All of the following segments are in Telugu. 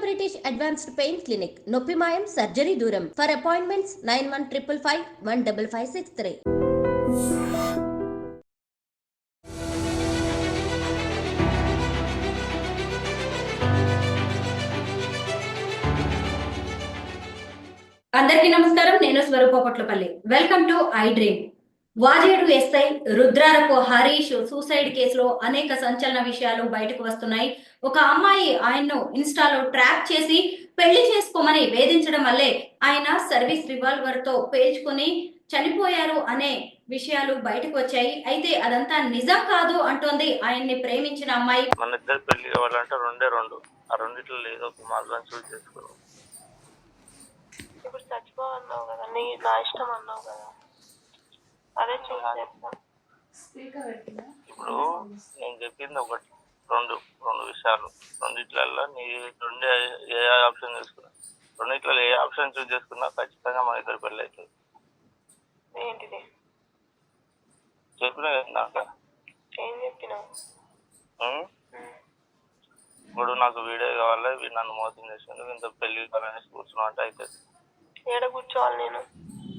బ్రిటిష్ అడ్వాన్స్డ్ పెయిన్ క్లినిక్, నొప్పి మాయం, సర్జరీ దూరం. For appointments 9155515563. అందరికీ నమస్కారం. నేను Swaroopa Potlapalli. Welcome to iDream. Vajedu SI Rudrarapu Harish suicide కేసులో అనేక సంచలన విషయాలు బయటకు వస్తున్నాయి. ఒక అమ్మాయి ఆయన్ను ఇన్స్టాలో ట్రాప్ చేసి పెళ్లి చేసుకోమని వేధించడం వల్లే ఆయన సర్వీస్ రివాల్వర్ తో పేల్చుకుని చనిపోయారు అనే విషయాలు బయటకు వచ్చాయి. అయితే అదంతా నిజం కాదు అంటోంది ఆయన్ని ప్రేమించిన అమ్మాయి. మన ఇద్దరు పెళ్లి కావాలంటే రెండు ఆ రెండిట్లో ఏదో ఒక మార్గం చూసి చేసుకోవాలి. ఇప్పుడు చచ్చిపోవన్నావు కదా, నా ఇష్టం అన్నావు కదా, అదే చూసి చెప్తా. ఇప్పుడు నేను చెప్పింది ఒకటి రెండు విషయాలు. రెండిట్లలో నీ రెండే ఏ ఆప్షన్ చేసుకున్నా, రెండిట్లలో ఏ ఆప్షన్ చూస్ చేసుకున్నా ఖచ్చితంగా మన ఇద్దరు పెళ్ళి అవుతుంది. ఏంటిది చెప్పినా నాకు ఏం చెప్పినావు? ఇప్పుడు నాకు వీడియో కావాలి, వీడు నన్ను మోసం చేసిండు, ఇంత పెళ్లి కావాలని కూర్చున్నా అంటే అవుతుంది. ఏడ కూర్చోవాలి నేను?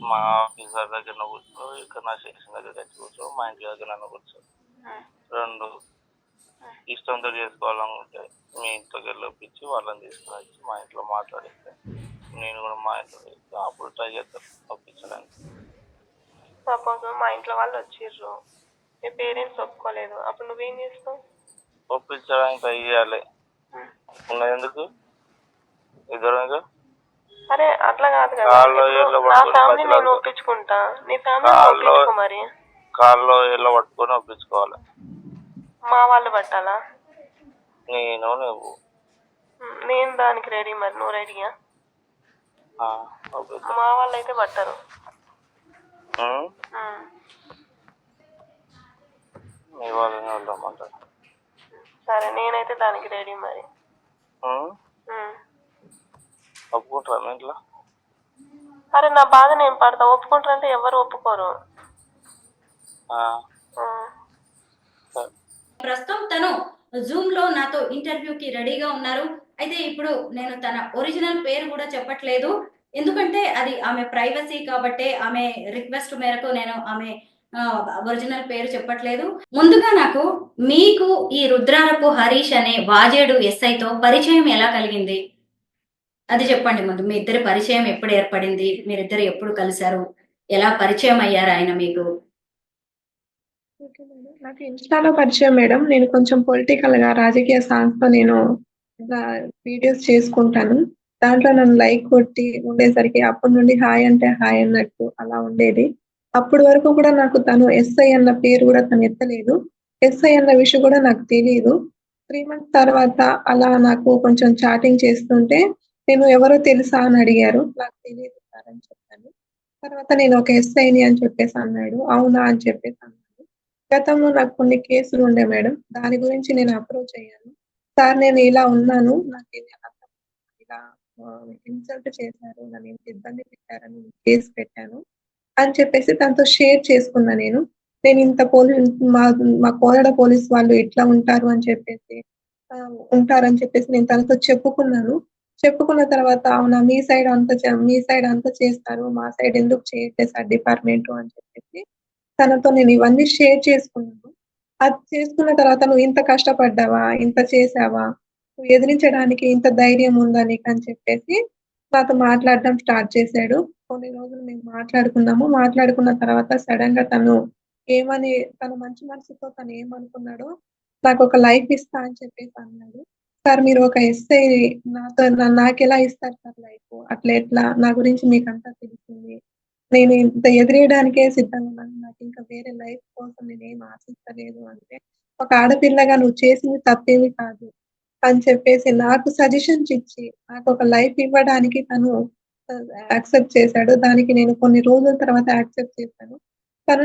మా ఆఫీసర్ దగ్గర కూర్చో, ఇక్కడ నా స్టేషన్ దగ్గర వచ్చి కూర్చో, మా ఇంటి దగ్గర నన్ను కూర్చో. రెండు ఇష్టంతో చేసుకోవాలనుకుంటే మీ ఇంట్లోకి వెళ్ళి ఒప్పించి వాళ్ళని తీసుకుని వచ్చి మా ఇంట్లో మాట్లాడిస్తే నేను కూడా మా ఇంట్లో అప్పుడు ట్రై చేస్తాను ఒప్పించడానికి. సపోజ్ మా ఇంట్లో వాళ్ళు వచ్చిర్రు, మీ పేరెంట్స్ ఒప్పుకోలేదు, అప్పుడు నువ్వేం చేస్తావు? ఒప్పించడానికి ట్రై చేయాలి. ఉన్నది ఎందుకు ఇద్దరు? అరే అట్లా కాదు కదా, నా ఫ్యామిలీ నేను ఒప్పించుకుంటా, నీ ఫ్యామిలీ మరి కాల్లో ఎలా పట్టుకొని ఒప్పించుకోవాలి. మా వాళ్ళు పట్టాలా? నువ్వు నేను దానికి రెడీ, మరి నువ్వు రెడీయా? మా వాళ్ళు అయితే పట్టరు. మీ వాళ్ళని వెళ్దామంటారు. సరే నేనైతే దానికి రెడీ మరి. ఒప్పుకుంటారా మీ ఇంట్లో? అరే నా బాధ నేను పడతా, ఒప్పుకుంటారంటే ఎవరు ఒప్పుకోరు. ప్రస్తుతం తను జూమ్ లో నాతో ఇంటర్వ్యూకి రెడీగా ఉన్నారు. అయితే ఇప్పుడు నేను తన ఒరిజినల్ పేరు కూడా చెప్పట్లేదు, ఎందుకంటే అది ఆమె ప్రైవసీ కాబట్టి ఆమె రిక్వెస్ట్ మేరకు నేను ఆమె ఒరిజినల్ పేరు చెప్పట్లేదు. ముందుగా నాకు మీకు ఈ రుద్రారపు హరీష్ అనే వాజేడు ఎస్ఐతో పరిచయం ఎలా కలిగింది అది చెప్పండి. ముందు మీ ఇద్దరి పరిచయం ఎప్పుడు ఏర్పడింది, మీరిద్దరు ఎప్పుడు కలిశారు, ఎలా పరిచయం అయ్యారు ఆయన మీకు? నాకు ఇన్స్టాలో పరిచయం మేడం. నేను కొంచెం పొలిటికల్ గా రాజకీయ సాంగ్స్ తో నేను వీడియోస్ చేసుకుంటాను. దాంట్లో నన్ను లైక్ కొట్టి ఉండేసరికి అప్పటి నుండి హాయ్ అంటే హాయ్ అన్నట్టు అలా ఉండేది. అప్పటి వరకు కూడా నాకు తను ఎస్ఐ అన్న పేరు కూడా తను ఎత్తలేదు. ఎస్ఐ అన్న విషయం కూడా నాకు తెలియదు. 3 months తర్వాత అలా నాకు కొంచెం చాటింగ్ చేస్తుంటే నేను ఎవరో తెలుసా అని అడిగారు. నాకు తెలియదు సార్ అని చెప్పాను. తర్వాత నేను ఒక ఎస్ఐని అని చెప్పేసి అన్నాడు. అవునా అని చెప్పేసి అన్నాడు. గతంలో నాకు కొన్ని కేసులు ఉండే మేడం, దాని గురించి నేను అప్రోచ్ అయ్యాను. సార్ నేను ఇలా ఉన్నాను, నాకు ఇలా ఇన్సల్ట్ చేశారు, నన్ను ఇంత ఇబ్బంది పెట్టారని కేసు పెట్టాను అని చెప్పేసి తనతో షేర్ చేసుకున్నా. నేను ఇంత మా కోరడ పోలీస్ వాళ్ళు ఇట్లా ఉంటారు అని చెప్పేసి ఉంటారని చెప్పేసి నేను తనతో చెప్పుకున్నాను. చెప్పుకున్న తర్వాత అవునా మీ సైడ్ అంతా చేస్తారు, మా సైడ్ ఎందుకు చేయట్లేదు సార్ డిపార్ట్మెంట్ అని చెప్పేసి తనతో నేను ఇవన్నీ షేర్ చేసుకున్నాను. అది చేసుకున్న తర్వాత నువ్వు ఇంత కష్టపడ్డావా, ఇంత చేసావా, నువ్వు ఎదిరించడానికి ఇంత ధైర్యం ఉందా నీకు అని చెప్పేసి నాతో మాట్లాడడం స్టార్ట్ చేశాడు. కొన్ని రోజులు మేము మాట్లాడుకున్నాము. మాట్లాడుకున్న తర్వాత సడన్ గా తన మంచి మనసుతో తను ఏమనుకున్నాడో నాకు ఒక లైఫ్ ఇస్తా అని చెప్పేసి అన్నాడు. సార్ మీరు ఒక ఎస్ఐ, నాకెలా ఇస్తారు సార్ లైఫ్, అట్లా ఎట్లా, నా గురించి మీకు అంతా తెలిసింది, నేను ఇంత ఎదిరేయడానికే సిద్ధంగా ఉన్నాను, నాకు ఇంకా వేరే లైఫ్ కోసం నేనేం ఆశిస్తలేదు అంటే, ఒక ఆడపిల్లగా నువ్వు చేసింది తప్పేమి కాదు అని చెప్పేసి నాకు సజెషన్స్ ఇచ్చి నాకు ఒక లైఫ్ ఇవ్వడానికి తను యాక్సెప్ట్ చేశాడు. దానికి నేను కొన్ని రోజుల తర్వాత యాక్సెప్ట్ చేశాను. తను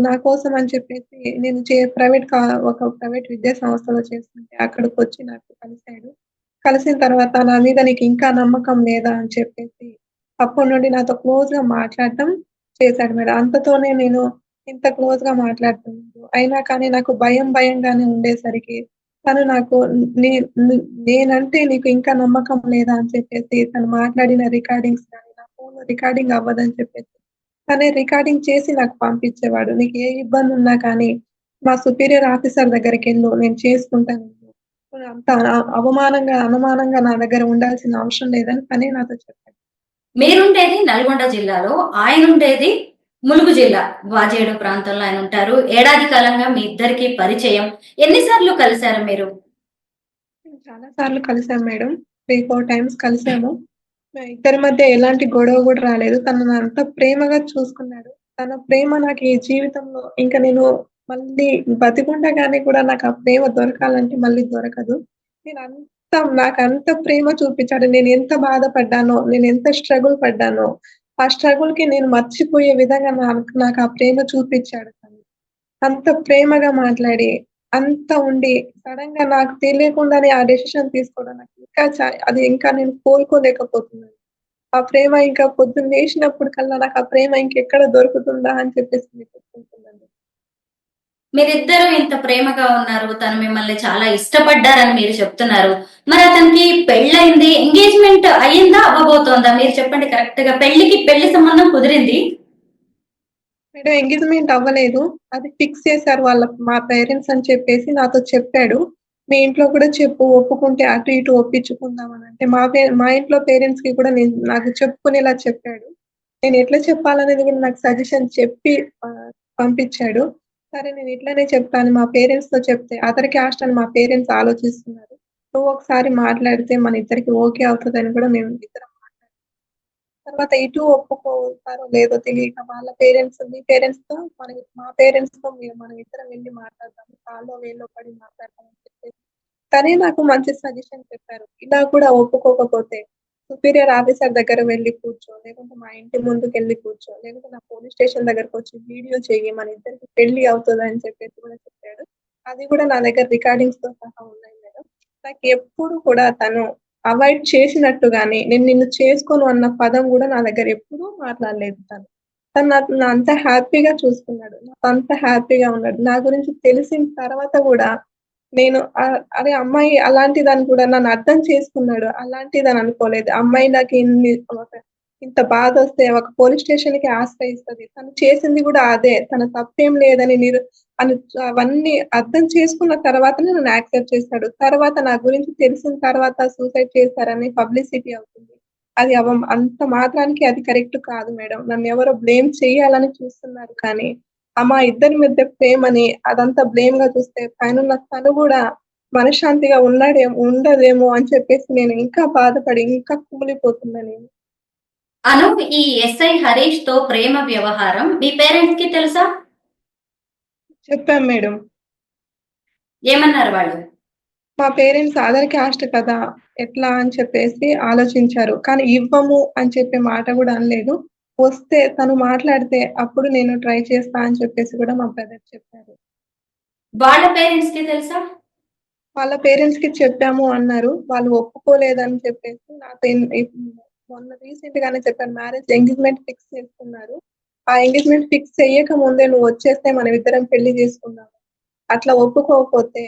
నా కోసం అని చెప్పేసి నేను ఒక ప్రైవేట్ విద్యా సంస్థలో చేస్తుంటే అక్కడికి వచ్చి నాకు కలిశాడు. కలిసిన తర్వాత నా మీద నీకు ఇంకా నమ్మకం లేదా అని చెప్పేసి అప్పటి నుండి నాతో క్లోజ్ గా మాట్లాడటం చేశాడు మేడం. అంతతోనే నేను ఇంత క్లోజ్ గా మాట్లాడుతున్నాను. అయినా కానీ నాకు భయంగానే ఉండేసరికి తను నాకు నేనంటే నీకు ఇంకా నమ్మకం లేదా అని చెప్పేసి తను మాట్లాడిన రికార్డింగ్స్ కానీ నా ఫోన్‌లో రికార్డింగ్ అవ్వదని చెప్పేసి తనే రికార్డింగ్ చేసి నాకు పంపించేవాడు. నీకు ఏ ఇబ్బంది ఉన్నా కానీ మా సుపీరియర్ ఆఫీసర్ దగ్గరికెళ్ళు నేను చేసుకుంటాను. అంత అనుమానంగా నా దగ్గర ఉండాల్సిన అవసరం లేదని తనే నాతో చెప్పాడు. మీరుండేది నల్గొండ జిల్లాలో, ఆయన ఉండేది ములుగు జిల్లా వాజేడు ప్రాంతంలో ఆయన ఉంటారు. ఏడాది కాలంగా మీ ఇద్దరికి పరిచయం. ఎన్నిసార్లు కలిశారు మీరు? చాలా సార్లు కలిసాం మేడం. 3, 4 టైమ్స్ కలిసాము. మా ఇద్దరి మధ్య ఎలాంటి గొడవ గూడా రాలేదు. తను నన్నంత ప్రేమగా చూసుకున్నాడు. తన ప్రేమ నాకు ఈ జీవితంలో ఇంక నేను మళ్ళీ బతికుండగానే కూడా నాకు ఆ ప్రేమ దొరకాలంటే మళ్ళీ దొరకదు. నాకంత ప్రేమ చూపిచ్చాడు. నేనెంత బాధపడ్డానో, నేనెంత స్ట్రగుల్ పడ్డానో, ఆ స్ట్రగుల్‌కి నేను మర్చిపోయే విధంగా నాకు ఆ ప్రేమ చూపిచ్చాడు తను. అంత ప్రేమగా మాట్లాడి, అంత ఉండి సడెన్‌గా నాకు తెలియకుండానే ఆ డెసిషన్ తీసుకోవడం నాకు ఇంకా అది ఇంకా నేను కోలుకోలేకపోతున్నాను. ఆ ప్రేమ ఇంకా పొద్దున్న లేచినప్పటికల్లా నాకు ఆ ప్రేమ ఇంకెక్కడ దొరుకుతుందా అని చెప్పేసి వెతుక్కుంటున్నాను. మీరిద్దరూ ఇంత ప్రేమగా ఉన్నారు. తను మిమ్మల్ని చాలా ఇష్టపడ్డారని మీరు చెప్తున్నారు. మరి అతనికి పెళ్ళయింది. ఎంగేజ్‌మెంట్ అయిందా? అవ్వబోతోందా? మీరు చెప్పండి కరెక్ట్‌గా. పెళ్లి సంబంధం కుదిరింది. మేడం ఎంగేజ్‌మెంట్ అవ్వలేదు. అది ఫిక్స్ చేశారు మా పేరెంట్స్ అని చెప్పేసి నాతో చెప్పాడు. మీ ఇంట్లో కూడా చెప్పు ఒప్పుకుంటే అటు ఇటు ఒప్పించుకుందాం అనంటే మా ఇంట్లో పేరెంట్స్‌కి కూడా నాకు చెప్పుకునేలా చెప్పాడు. నేను ఎట్లా చెప్పాలనేది కూడా నాకు సజెషన్ చెప్పి పంపించాడు. సరే నేను ఇట్లనే చెప్తాను మా పేరెంట్స్‌తో చెప్తే అతని క్యాస్ట్ అని మా పేరెంట్స్ ఆలోచిస్తున్నారు. నువ్వు ఒకసారి మాట్లాడితే మన ఇద్దరికి ఓకే అవుతదని కూడా మేము ఇద్దరం తర్వాత ఇటు ఒప్పుకోతారో లేదో తెలియక వాళ్ళ పేరెంట్స్ మీ పేరెంట్స్‌తో మా పేరెంట్స్‌తో మనం ఇద్దరం వెళ్లి మాట్లాడదాం. కాల్లో వేళ్ళో పడి మాట్లాడదాం అని చెప్పేసి తనే నాకు మంచి సజెషన్ చెప్పారు. ఇలా కూడా ఒప్పుకోకపోతే సుపీరియర్ ఆఫీసర్ దగ్గర వెళ్లి కూర్చో, లేకుంటే మా ఇంటి ముందుకెళ్ళి కూర్చో, లేకుంటే నా పోలీస్ స్టేషన్ దగ్గరకొచ్చి వీడియో చెయ్యి. మన ఇద్దరికి పెళ్లి అవుతదని చెప్పేసి కూడా చెప్పాడు. అది కూడా నా దగ్గర రికార్డింగ్స్‌తో సహా ఉన్నాయి మేడం. నాకెప్పుడు కూడా తను అవాయిడ్ చేసినట్టుగాని, నేను నిన్ను చేసుకోను అన్న పదం గూడా నా దగ్గర ఎప్పుడూ మాట్లాడలేదు తను. తను నన్ను అంత హ్యాపీగా చూసుకున్నాడు. నాతో అంత హ్యాపీగా ఉన్నాడు. నా గురించి తెలిసిన తర్వాత గూడా నేను అరే! అమ్మాయి అలాంటిదని కూడా నన్ను అర్థం చేసుకున్నాడు. అలాంటిదని అనుకోలేదు. అమ్మాయి నాకు ఇంత బాధొస్తే ఒక పోలీస్ స్టేషన్‌కి ఆశ్రయిస్తది. తను చేసింది గూడా అదే. తన తప్పేం లేదని అని అవన్నీ అర్థం చేసుకున్న తర్వాతనే నన్ను యాక్సెప్ట్ చేసాడు. తర్వాత నా గురించి తెలిసిన తర్వాత సూసైడ్ చేశారని పబ్లిసిటీ అవుతుంది. అది అంత మాత్రానికి అది కరెక్ట్ కాదు మేడం. నన్నెవరో బ్లేమ్ చేయాలని చూస్తున్నారు కానీ, మా ఇద్దరి మధ్య ప్రేమని అదంతా బ్లేమ్‌గా చూస్తే పైనున్న తను గూడా మనశ్శాంతిగా ఉండదేమో అని చెప్పేసి నేను ఇంకా బాధపడి, ఇంకా కుమిలిపోతున్నా నేను. అను ఈ ఎస్ఐ హరీష్‌తో ప్రేమ వ్యవహారం మీ పేరెంట్స్‌కి తెలుసా? చెప్పాం మేడం. ఏమన్నారు వాళ్ళు? మా పేరెంట్స్ అదర్ క్యాస్ట్ కదా! ఎట్లా అని చెప్పేసి ఆలోచించారు. కానీ ఇవ్వము అని చెప్పే మాట గూడా అనలేదు. వస్తే తను మాట్లాడితే అప్పుడు నేను ట్రై చేస్తా అని చెప్పేసి కూడా మా బ్రదర్ చెప్పారు. వాళ్ళ పేరెంట్స్‌కి తెలుసా? వాళ్ళ పేరెంట్స్‌కి చెప్పాము అన్నారు. వాళ్ళు ఒప్పుకోలేదని చెప్పేసి నాతో మొన్న రీసెంట్‌గానే చెప్పారు. ఎంగేజ్‌మెంట్ ఫిక్స్ చేసుకున్నారు. ఆ ఎంగేజ్‌మెంట్ ఫిక్స్ చెయ్యక ముందే నువ్వొచ్చేస్తే మనమిద్దరం పెళ్లి చేసుకుందాం. అట్లా ఒప్పుకోకపోతే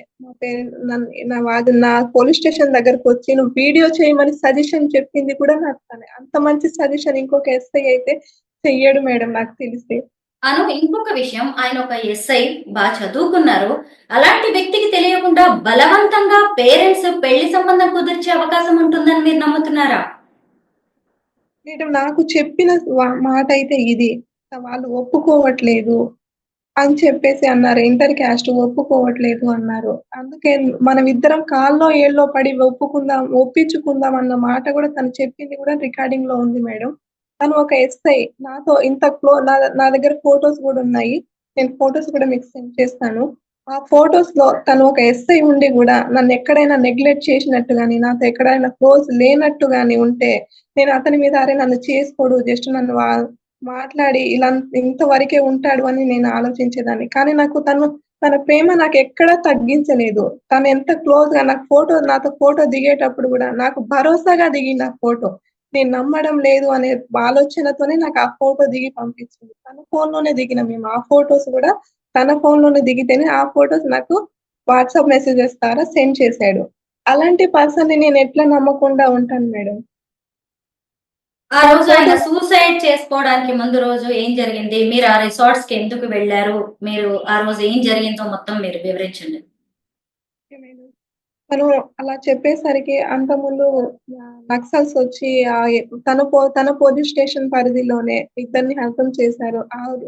మా నా పోలీస్ స్టేషన్ దగ్గరకొచ్చి నువ్వు వీడియో చేయమని సజెషన్ చెప్పింది కూడా నాకు తనే. అంత మంచి సజెషన్ ఇంకొక ఎస్ఐ అయితే చెయ్యడు మేడం నాకు తెలిసి. అను ఇంకొక విషయం, ఆయన ఒక ఎస్ఐ చదువుకున్నారు. అలాంటి వ్యక్తికి తెలియకుండా బలవంతంగా పేరెంట్స్ పెళ్లి సంబంధం కుదిర్చే అవకాశం ఉంటుందని మీరు నమ్ముతున్నారా? మేడం నాకు చెప్పిన మాట అయితే ఇది. వాళ్ళు ఒప్పుకోవట్లేదు అని చెప్పేసి అన్నారు. ఇంటర్ క్యాస్ట్ ఒప్పుకోవట్లేదు అన్నారు. అందుకే మనమిద్దరం కాల్లో ఏళ్ళో పడి ఒప్పించుకుందాం అన్న మాట కూడా తను చెప్పింది కూడా రికార్డింగ్‌లో ఉంది మేడం. తను ఒక ఎస్ఐ. నాతో ఇంత నా దగ్గర ఫోటోస్ గూడా ఉన్నాయి. నేను ఫోటోస్ కూడా మీకు సెండ్ చేస్తాను. ఆ ఫోటోస్‌లో తను ఒక ఎస్ఐ ఉండి గూడా నన్నెక్కడైనా నెగ్లెక్ట్ చేసినట్టు గాని, నాతో ఎక్కడైనా క్లోజ్ లేనట్టు గాని ఉంటే, నేను అతని మీద అరే! నన్ను చేసుకోడు జస్ట్ నన్ను మాట్లాడి ఇంతవరకే ఉంటాడు అని నేను ఆలోచించేదాన్ని. కానీ తన ప్రేమ నాకెక్కడా తగ్గించలేదు. తనెంత క్లోజ్‌గా నాతో ఫోటో దిగేటప్పుడు గూడా నాకు భరోసాగా దిగింది ఆ ఫోటో. నేను నమ్మడం లేదు అనే ఆలోచనతోనే నాకు ఆ ఫోటో దిగి పంపించింది. తన ఫోన్‌లోనే దిగినాం మేము. ఆ ఫోటోస్ గూడా తన ఫోన్‌లోనే దిగితేనే ఆ ఫోటోస్ నాకు వాట్సాప్ మెసేజెస్ ద్వారా సెండ్ చేశాడు. అలాంటి పర్సన్‌ని నేను ఎట్లా నమ్మకుండా ఉంటాను మేడం? ఆ ఆ రోజు ఆయన ఫోటో సూసైడ్ చేసుకోవడానికి ముందు రోజు ఏం జరిగింది? మీరు ఆ రిసార్ట్స్ కి ఎందుకు వెళ్ళారు? మీరు ఆ రోజు ఏం జరిగిందో మొత్తం మీరు వివరించండి. తను అలా చెప్పేసరికి అంతకుముందు నక్సల్స్ వచ్చి తన పోలీస్ స్టేషన్ పరిధిలోనే ఇద్దరిని హతం చేశారు.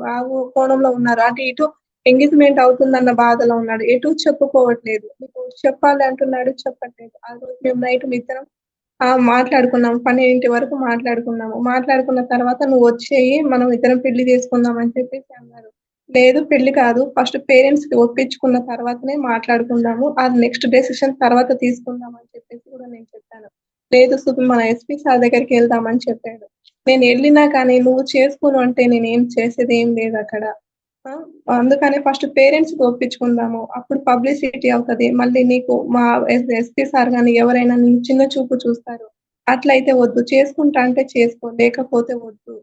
ఆ కోణంలో ఉన్నారు. అటు ఇటు ఎంగేజ్‌మెంట్ అవుతుందన్న బాధలో ఉన్నాడు. ఎటు చెప్పుకోవట్లేదు. నీకు చెప్పాలి అంటున్నాడు, చెప్పట్లేదు. ఆ రోజు మేము నైట్ ఇద్దరం మాట్లాడుకున్నాం. 12 వరకు మాట్లాడుకున్నాము. మాట్లాడుకున్న తర్వాత "నువ్వు వచ్చేయి. మనం ఇద్దరం పెళ్లి చేసుకుందాం" అని చెప్పేసి అన్నారు. లేదు పెళ్లి కాదు. ఫస్ట్ పేరెంట్స్‌కి ఒప్పించుకున్న తర్వాతనే మాట్లాడుకుందాము. అది నెక్స్ట్ డెసిషన్ తర్వాత తీసుకుందాం అని చెప్పేసి కూడా నేను చెప్పాను. లేదు మన ఎస్పీ సార్ దగ్గరికెళ్దాం అని చెప్పాడు. నేను ఎళ్ళినా కానీ నువ్వు చేసుకోను అంటే నేనేం చేసేదేం లేదక్కడ. ఆ! అందుకనే ఫస్ట్ పేరెంట్స్‌కి ఒప్పించుకుందాము. అప్పుడు పబ్లిసిటీ అవుతది. మళ్ళీ నీకు మా ఎస్పీ సార్ గాని ఎవరైనా నిన్ను చిన్న చూపు చూస్తారు. అట్లయితే వద్దు. చేసుకుంటా అంటే చేసుకో. లేకపోతే వద్దు.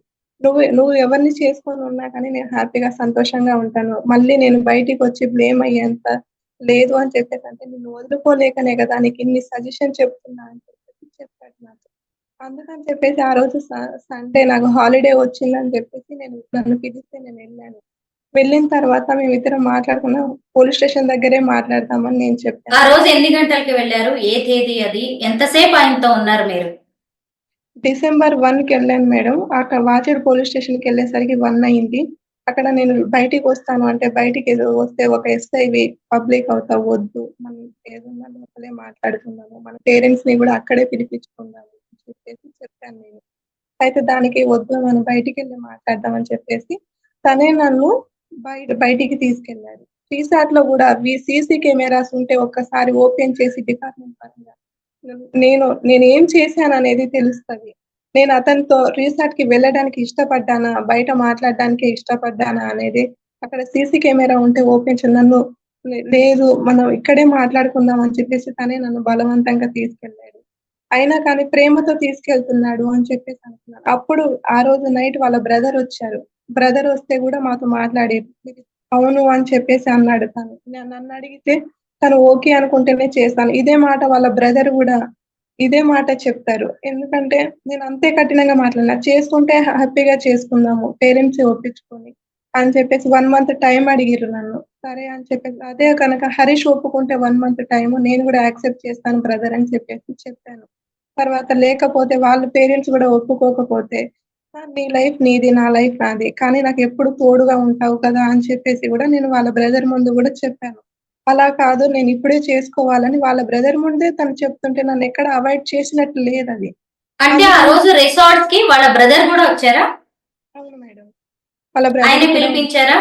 నువ్వు ఎవరిని చేసుకొని ఉన్నా కానీ నేను హ్యాపీగా, సంతోషంగా ఉంటాను. మళ్ళీ నేను బయటికొచ్చి బ్లేమ్ అయ్యేంత లేదు అని చెప్పేసంటే నిన్ను వదులుకోలేకనే కదా! నీకిన్ని సజెషన్ చెప్తున్నా అని చెప్పేసి చెప్పాడు నాకు. అందుకని చెప్పేసి ఆ రోజు సండే నాకు హాలిడే వచ్చిందని చెప్పేసి నన్ను పిలిస్తే నేనెళ్ళాను. వెళ్ళిన తర్వాత మేమిద్దరం మాట్లాడుకున్నాం. పోలీస్ స్టేషన్ దగ్గరే మాట్లాడతామని నేను ఆ చెప్పాను. రోజు ఎన్ని గంటలకి వెళ్లారు? ఏ తేదీ అది? ఎంతసేపు ఆయనతో ఉన్నారు మీరు? డిసెంబర్ 1కెళ్ళాను మేడం. అక్కడ వాచేడు పోలీస్ స్టేషన్‌కెళ్ళేసరికి 1 అయింది. అక్కడ నేను బయటికొస్తాను అంటే వస్తే ఒక ఎస్ఐవి పబ్లిక్ అవుతావు వద్దు. మనం ఏదున్నా లోపలే మాట్లాడుకుందాము. మన పేరెంట్స్‌ని గూడా అక్కడే పిలిపించుకుందాము అని చెప్పేసి చెప్పాను నేను. అయితే దానికి వద్దు మనం బయటికెళ్ళి మాట్లాడదాం అని చెప్పేసి తనే నన్ను బయటికి తీసుకెళ్లాడు. టీసాట్‌లో గూడా సీసీ కెమెరాస్ ఉంటే ఒక్కసారి ఓపెన్ చేసి డిపార్ట్‌మెంట్ పరంగా నేనేం చేశాననేది తెలుస్తది. నేను అతనితో రిసార్ట్‌కి వెళ్ళడానికి ఇష్టపడ్డానా? బయట మాట్లాడడానికే ఇష్టపడ్డానా? అనేది అక్కడ సీసీ కెమెరా ఉంటే ఓపెన్ నన్ను లేదు మనం ఇక్కడే మాట్లాడుకుందాం అని చెప్పేసి తనే నన్ను బలవంతంగా తీసుకెళ్ళాడు. అయినా కానీ ప్రేమతో తీసుకెళ్తున్నాడు అని చెప్పేసి అనుకున్నాను. అప్పుడు ఆ రోజు నైట్ వాళ్ళ బ్రదరొచ్చారు. బ్రదరొస్తే గూడా మాతో మాట్లాడారు. అవును అని చెప్పేసి అన్నాడు తను. నన్నడిగితే తను ఓకే అనుకుంటేనే చేస్తాను. ఇదే మాట వాళ్ళ బ్రదర్ గూడా ఇదే మాట చెప్తారు. ఎందుకంటే నేను అంతే కఠినంగా మాట్లాడినా. చేసుకుంటే హ్యాపీగా చేసుకుందాము. పేరెంట్స్‌ని ఒప్పించుకొని అని చెప్పేసి 1 మంత్ టైమ్ అడిగిర్రు నన్ను. సరే అని చెప్పేసి అదే కనుక హరీష్ ఒప్పుకుంటే 1 మంత్ టైము నేను గూడా యాక్సెప్ట్ చేస్తాను బ్రదర్ అని చెప్పేసి చెప్పాను. తర్వాత లేకపోతే వాళ్ళ పేరెంట్స్ గూడా ఒప్పుకోకపోతే నీ లైఫ్ నీది. నా లైఫ్ నాది. కానీ నాకెప్పుడు తోడుగా ఉంటావు కదా! అని చెప్పేసి గూడా నేను వాళ్ళ బ్రదర్ ముందు గూడా చెప్పాను. అలా కాదు నేనిప్పుడే చేసుకోవాలని వాళ్ళ బ్రదర్ ముందే తను చెప్తుంటే నన్నెక్కడ అవాయిడ్ చేసినట్టు లేదది. అంటే ఆ అందుకని రోజు రిసార్ట్స్ కి వాళ్ళ బ్రదర్ కూడా వచ్చారా? అవును మేడం. వాళ్ళ బ్రదర్ ఆయన కూడా పిలిపించారా?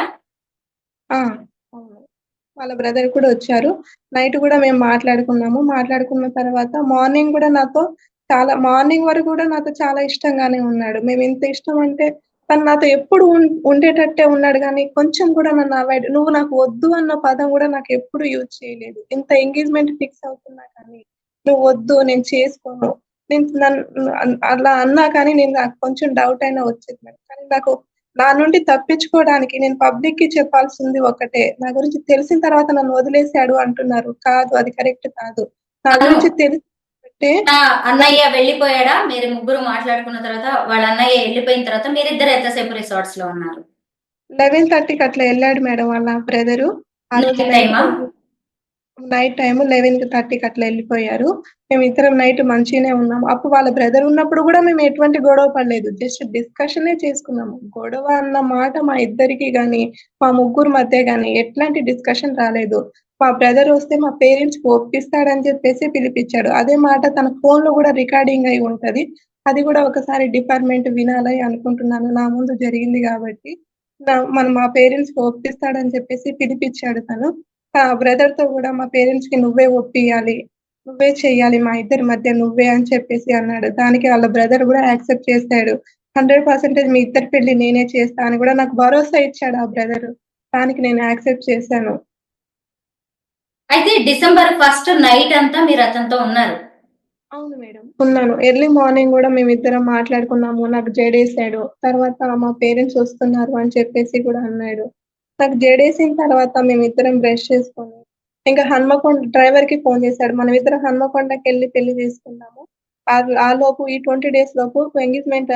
ఆ! అవును. వాళ్ళ బ్రదర్ కూడా వచ్చారు. నైట్ గూడా మేము మాట్లాడుకున్నాము. మాట్లాడుకున్న తర్వాత మార్నింగ్ గూడా మార్నింగ్ వరకు గూడా నాతో చాలా ఇష్టంగానే ఉన్నాడు. మేమెంత ఇష్టం అంటే తను నాతో ఎప్పుడు ఉండేటట్టే ఉన్నాడు గానీ, కొంచెం కూడా నన్ను అవాయిడ్ నువ్వు నాకు వద్దు అన్న పదం గూడా నాకెప్పుడు యూజ్ చేయలేదు. ఇంత ఎంగేజ్‌మెంట్ ఫిక్స్ అవుతున్నా కానీ, నువ్వు వద్దు నేను చేసుకోను. నేను అలా అన్నా కానీ నాకు కొంచెం డౌట్ అయినా వచ్చేది మేడం. కానీ నా నుండి తప్పించుకోవడానికి నేను పబ్లిక్‌కి చెప్పాల్సింది ఒకటే. నా గురించి తెలిసిన తర్వాత నన్ను వదిలేసాడు అంటున్నారు. కాదు అది కరెక్ట్ కాదు. నా అను గురించి తెలిసినట్టే అన్నయ్య వెళ్ళిపోయాడా? మీరు ముగ్గురు మాట్లాడుకున్న తర్వాత వాళ్ళ అన్నయ్య వెళ్ళిపోయిన తర్వాత మీరిద్దరు ఎంతసేపు రిసార్ట్స్ లో ఉన్నారు? 11:30కి అట్లా ఎళ్ళాడు మేడం వాళ్ళ బ్రదరు. ఆ రోజు నైట్ టైమా? నైట్ టైమ్ 11:30కి అట్లా ఎళ్ళిపోయారు. మేమిద్దరం నైట్ మంచిగనే ఉన్నాము. అప్పుడు వాళ్ళ బ్రదర్ ఉన్నప్పుడు గూడా మేము ఎటువంటి గొడవ పడలేదు. జస్ట్ డిస్కషనే చేసుకున్నాము. గొడవ అన్న మాట మా ఇద్దరికి గాని, మా ముగ్గురు మధ్య గాని ఎట్లాంటి డిస్కషన్ రాలేదు. మా బ్రదర్ వస్తే మా పేరెంట్స్‌కి ఒప్పిస్తాడని చెప్పేసి పిలిపిచ్చాడు. అదే మాట తన ఫోన్‌లో గూడా రికార్డింగ్ అయి ఉంటది. అది గూడా ఒకసారి డిపార్ట్‌మెంట్ వినాలి అనుకుంటున్నాను. నా ముందు జరిగింది గాబట్టి. మా పేరెంట్స్‌కి ఒప్పిస్తాడని చెప్పేసి పిలిపిచ్చాడు తను. బ్రదర్‌తో గూడా మా పేరెంట్స్‌కి నువ్వే ఒప్పియాలి. నువ్వే చెయ్యాలి. మా ఇద్దరి మధ్య నువ్వే అని చెప్పేసి అన్నాడు. దానికి వాళ్ళ బ్రదర్ గూడా యాక్సెప్ట్ చేసాడు. 100% మీ ఇద్దరి పెళ్లి నేనే చేస్తా అని గూడా నాకు భరోసా ఇచ్చాడు ఆ బ్రదరు. దానికి నేను యాక్సెప్ట్ చేశాను. అయితే డిసెంబర్ 1 నైట్ అంతా మీరు అతనితో ఉన్నారు. అవును మేడం. ఉన్నాను. ఎర్లీ మార్నింగ్ గూడా మేమిద్దరం మాట్లాడుకున్నాము. నాకు జడేసాడు. తర్వాత మా పేరెంట్స్ వస్తున్నారు అని చెప్పేసి గూడా అన్నాడు. నాకు జడేసిన తర్వాత మేమిద్దరం బ్రష్ చేసుకొని ఇంకా హన్మకొండ డ్రైవర్ కి ఫోన్ చేశాడు. మనం ఇద్దరం హన్మకొండకి వెళ్ళి పెళ్లి చేసుకుందాము. ఆ లోపు ఈ 20 days లోపు ఎంగేజ్మెంట్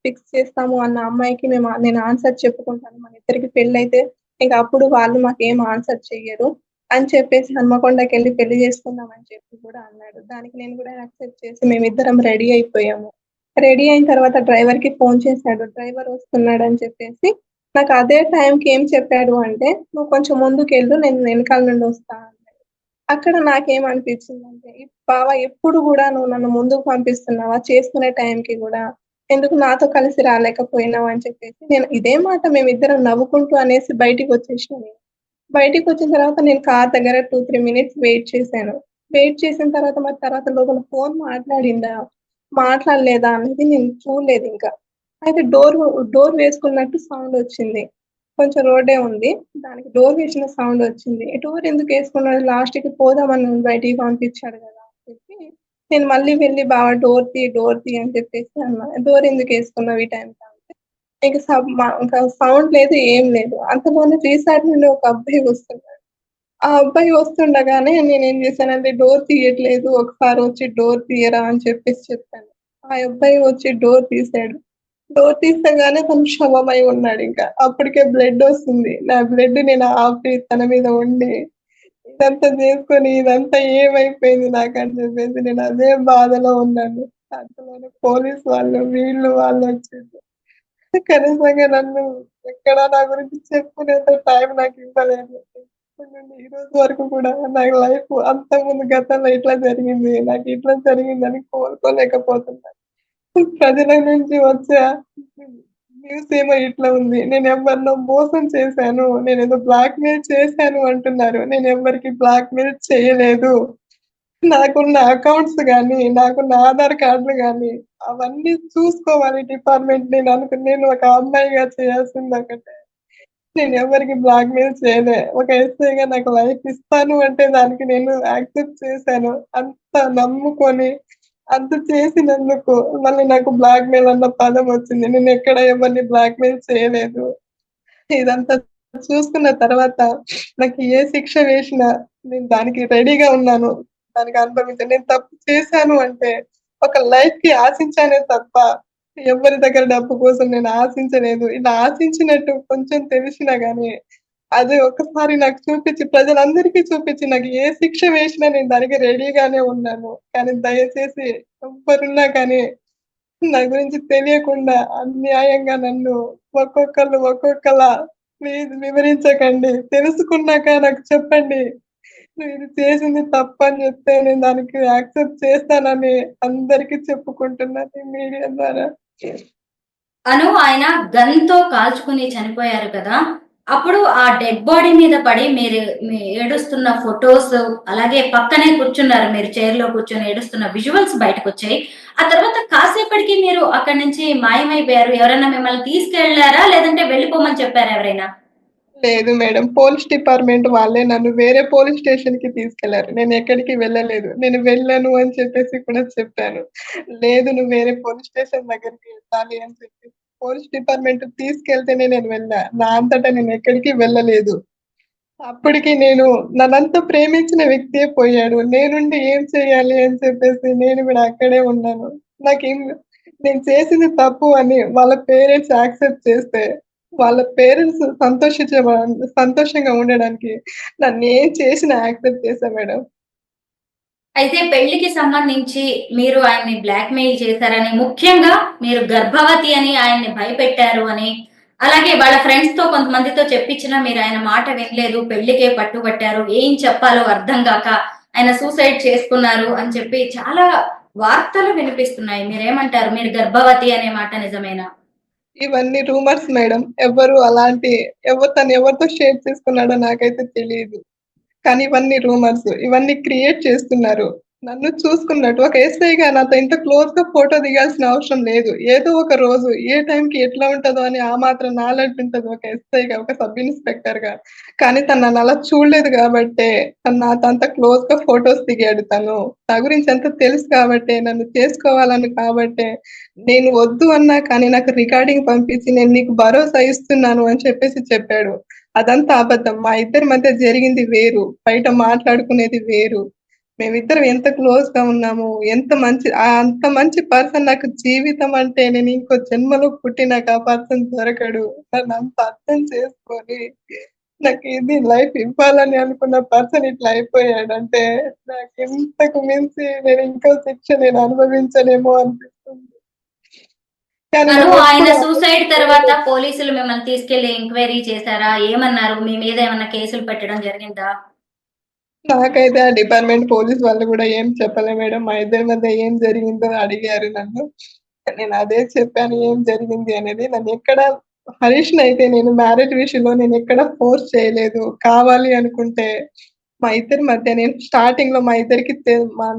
ఫిక్స్ చేస్తాము అన్న అమ్మాయికి నేను ఆన్సర్ చెప్పుకుంటాను. మన ఇద్దరికి పెళ్లి అయితే ఇంకా అప్పుడు వాళ్ళు మాకేం ఆన్సర్ చెయ్యరు అని చెప్పేసి హన్మకొండకి వెళ్ళి పెళ్లి చేసుకుందాం అని చెప్పి కూడా అన్నాడు. దానికి నేను కూడా యాక్సెప్ట్ చేసి మేమిద్దరం రెడీ అయిపోయాము. రెడీ అయిన తర్వాత డ్రైవర్ కి ఫోన్ చేశాడు. డ్రైవర్ వస్తున్నాడు అని చెప్పేసి నాకు అదే టైంకి ఏం చెప్పాడు అంటే, నువ్వు కొంచెం ముందుకెళ్ళు, నేను వెనకాల నుండి వస్తా అన్నాడు. అక్కడ నాకేమనిపించిందంటే, బావ ఎప్పుడు కూడా నువ్వు నన్ను ముందుకు పంపిస్తున్నావా చేసుకునే టైంకి కూడా, ఎందుకు నాతో కలిసి రాలేకపోయినావు అని చెప్పేసి నేను ఇదే మాట మేమిద్దరం నవ్వుకుంటూ అనేసి బయటికి వచ్చేసినాను. బయటికి వచ్చిన తర్వాత నేను కార్ దగ్గర 2-3 minutes వెయిట్ చేశాను. వెయిట్ చేసిన తర్వాత మరి తర్వాత లోపల ఫోన్ మాట్లాడిందా మాట్లాడలేదా అనేది నేను చూడలేదు ఇంకా. అయితే డోర్ వేసుకున్నట్టు సౌండ్ వచ్చింది. కొంచెం రోడ్డే ఉంది. దానికి డోర్ వేసిన సౌండ్ వచ్చింది. డోర్ ఎందుకు వేసుకున్నాడు, లాస్ట్‌కి పోదామని నన్ను బయటికి పంపించాడు కదా అని చెప్పి నేను మళ్ళీ వెళ్ళి బావ డోర్ తీ అని చెప్పేసి అన్నా. డోర్ ఎందుకు వేసుకున్నావు ఈ టైంకి అంటే, ఇంకా సౌండ్ లేదు ఏం లేదు. అంతలోనే రీసైడ్ నుండి ఒక అబ్బాయి వస్తున్నాడు. ఆ అబ్బాయి వస్తుండగానే నేనేం చేశానంటే డోర్ తీయట్లేదు, ఒకసారి వచ్చి డోర్ తీయరా అని చెప్పేసి చెప్పాను. ఆ అబ్బాయి వచ్చి డోర్ తీసాడు. డోర్ తీసగానే తను శవమై ఉన్నాడింకా. అప్పటికే బ్లడ్ వస్తుంది. నా బ్లడ్ నేను ఆపి తన మీద ఉండి ఇదంతా చేసుకొని ఇదంతా ఏమైపోయింది నాకని చెప్పేసి నేను అదే బాధలో ఉన్నాను. అంతలోనే పోలీస్ వాళ్ళు వీళ్ళు వాళ్ళు వచ్చేసి కనీసంగా నన్ను ఎక్కడ నా గురించి చెప్పుకునేంత టైం నాకు ఇవ్వలేదు. ఇప్పటి నుండి ఈ రోజు వరకు కూడా నా లైఫ్ అంతకుముందు గతంలో ఇట్లా జరిగింది, నాకు ఇట్లా జరిగిందని కోలుకోలేకపోతున్నాను. ప్రజల నుంచి వచ్చే న్యూస్ ఏమో ఇట్లా ఉంది. నేను ఎవరినో మోసం చేశాను, నేనేదో బ్లాక్‌మెయిల్ చేశాను అంటున్నారు. నేను ఎవరికీ బ్లాక్‌మెయిల్ చేయలేదు. నాకున్న అకౌంట్స్ గానీ, నాకున్న ఆధార్ కార్డులు గానీ అవన్నీ చూసుకోవాలి డిపార్ట్‌మెంట్. నేను ఒక అమ్మాయిగా చేయాల్సింది ఒకటే. నేను ఎవరికీ బ్లాక్‌మెయిల్ చేయలే. ఒక ఎస్ఐగా నాకు లైఫ్ ఇస్తాను అంటే దానికి నేను యాక్సెప్ట్ చేశాను. అంత నమ్ముకొని అంత చేసినందుకు మళ్ళీ నాకు బ్లాక్‌మెయిల్ అన్న పదం వచ్చింది. నేను ఎక్కడ ఎవరిని బ్లాక్‌మెయిల్ చేయలేదు. ఇదంతా చూసుకున్న తర్వాత నాకు ఏ శిక్ష వేసినా నేను దానికి రెడీగా ఉన్నాను. దానికి అనుభవించాను. నేను తప్పు చేశాను అంటే ఒక లైఫ్‌కి ఆశించానే తప్ప ఎవ్వరి దగ్గర డబ్బు కోసం నేను ఆశించలేదు. ఇలా ఆశించినట్టు కొంచెం తెలిసినా గానీ అది ఒక్కసారి నాకు చూపించి ప్రజలందరికీ చూపించి నాకు ఏ శిక్ష వేసినా నేను దానికి రెడీగానే ఉన్నాను. కానీ దయచేసి ఎవ్వరున్నా కానీ నా గురించి తెలియకుండా అన్యాయంగా నన్ను ఒక్కొక్కలా ప్లీజ్ వివరించకండి. తెలుసుకున్నాక నాకు చెప్పండి. నువ్వు ఇది చేసింది తప్పని చెప్తే నేను దానికి యాక్సెప్ట్ చేస్తానని అందరికీ చెప్పుకుంటున్నాను ఈ మీడియా ద్వారా. ఆయన గన్‌తో కాల్చుకుని చనిపోయారు కదా! అప్పుడు ఆ డెడ్ బాడీ మీద పడి మీరు ఏడుస్తున్న ఫోటోస్, అలాగే పక్కనే కూర్చున్నారు మీరు చైర్‌లో కూర్చొని ఏడుస్తున్న విజువల్స్ బయటకొచ్చాయి. ఆ తర్వాత కాసేపటికి మీరు అక్కడి నుంచి మాయమైపోయారు. ఎవరైనా మిమ్మల్ని తీసుకెళ్లారా? లేదంటే వెళ్ళిపోమని చెప్పారా ఎవరైనా? లేదు మేడం. పోలీస్ డిపార్ట్‌మెంట్ వాళ్ళే నన్ను వేరే పోలీస్ స్టేషన్‌కి తీసుకెళ్లారు. నేను ఎక్కడికి వెళ్ళలేదు. నేను వెళ్ళను అని చెప్పేసి కూడా చెప్పాను. లేదు నువ్వు వేరే పోలీస్ స్టేషన్ దగ్గరికి వెళ్ళాలి అని చెప్పి పోలీస్ డిపార్ట్‌మెంట్ తీసుకెళ్తేనే నేను వెళ్ళా. నా అంతటా నేను ఎక్కడికి వెళ్ళలేదు. అప్పటికి నన్నంత ప్రేమించిన వ్యక్తే పోయాడు. నేనుండి ఏం చేయాలి అని చెప్పేసి నేను కూడా అక్కడే ఉన్నాను. నేను చేసింది తప్పు అని వాళ్ళ పేరెంట్స్ యాక్సెప్ట్ చేస్తే, వాళ్ళ పేరెంట్స్ సంతోషంగా ఉండడానికి నన్నేం చేసినా యాక్సెప్ట్ చేశా మేడం. అయితే పెళ్లికి సంబంధించి మీరు ఆయన్ని బ్లాక్‌మెయిల్ చేశారని, ముఖ్యంగా మీరు గర్భవతి అని ఆయన్ని భయపెట్టారు అని, అలాగే వాళ్ళ ఫ్రెండ్స్‌తో కొంతమందితో చెప్పించినా మీరు ఆయన మాట వినలేదు, పెళ్లికే పట్టుబట్టారు, ఏం చెప్పాలో అర్థం గాక ఆయన సూసైడ్ చేసుకున్నారు అని చెప్పి చాలా వార్తలు వినిపిస్తున్నాయి. మీరేమంటారు? మీరు గర్భవతి అనే మాట నిజమేనా? ఇవన్నీ రూమర్స్ మేడం. తను ఎవరితో షేర్ చేసుకున్నాడో నాకైతే తెలీదు. కానీ ఇవన్నీ రూమర్స్. ఇవన్నీ క్రియేట్ చేస్తున్నారు. నన్ను చూసుకున్నట్టు ఒక ఎస్ఐగా నాతో ఇంత క్లోజ్‌గా ఫోటో దిగాల్సిన అవసరం లేదు. ఏదో ఒక రోజు ఏ టైంకి ఎట్లా ఉంటదో అని ఆ మాత్రం నాలెడ్జ్ ఉంటది ఒక ఎస్ఐగా, ఒక సబ్ ఇన్స్‌పెక్టర్‌గా. కానీ తను నన్ను అలా చూడలేదు గాబట్టే తను నాతో అంత క్లోజ్‌గా ఫోటోస్ దిగాడు తను. నా గురించి అంత తెలుసు కాబట్టే, నన్ను చేసుకోవాలని కాబట్టే, నేను వద్దు అన్నా కానీ నాకు రికార్డింగ్ పంపించి నేను నీకు భరోసా ఇస్తున్నాను అని చెప్పేసి చెప్పాడు. అదంతా అబద్ధం. మా ఇద్దరి మధ్య జరిగింది వేరు. బయట మాట్లాడుకునేది వేరు. మేమిద్దరం ఎంత క్లోజ్‌గా ఉన్నామో, అంత మంచి పర్సన్ నాకు జీవితం అంటే నేను ఇంకో జన్మలో పుట్టి నాకు ఆ పర్సన్ దొరకడు. నన్నంత అర్థం చేసుకొని, నాకు ఇది లైఫ్ ఇవ్వాలని అనుకున్న పర్సన్ ఇట్లా అయిపోయాడంటే, నాకింతకు మించి నేను ఇంకో శిక్ష నేను అనుభవించనేమో అనిపిస్తుంది. కానీ అను ఆయన నేనెప్పుడు సూసైడ్ తర్వాత పోలీసులు మిమ్మల్ని తీసుకెళ్లి ఎంక్వైరీ చేశారా? ఏమన్నారు? మీ మీద ఏమన్నా కేసులు పెట్టడం జరిగిందా? నాకైతే ఆ డిపార్ట్మెంట్ పోలీస్ వాళ్ళు కూడా ఏం చెప్పలే మేడం. మా ఇద్దరి మధ్య ఏం జరిగిందో అడిగారు నన్ను. నేను అదే చెప్పాను ఏం జరిగింది అనేది. హరీష్‌నయితే నేను మ్యారేజ్ విషయంలో నేనెక్కడ ఫోర్స్ చేయలేదు. కావాలి అనుకుంటే మా ఇద్దరి మధ్య నేను స్టార్టింగ్‌లో మా ఇద్దరికి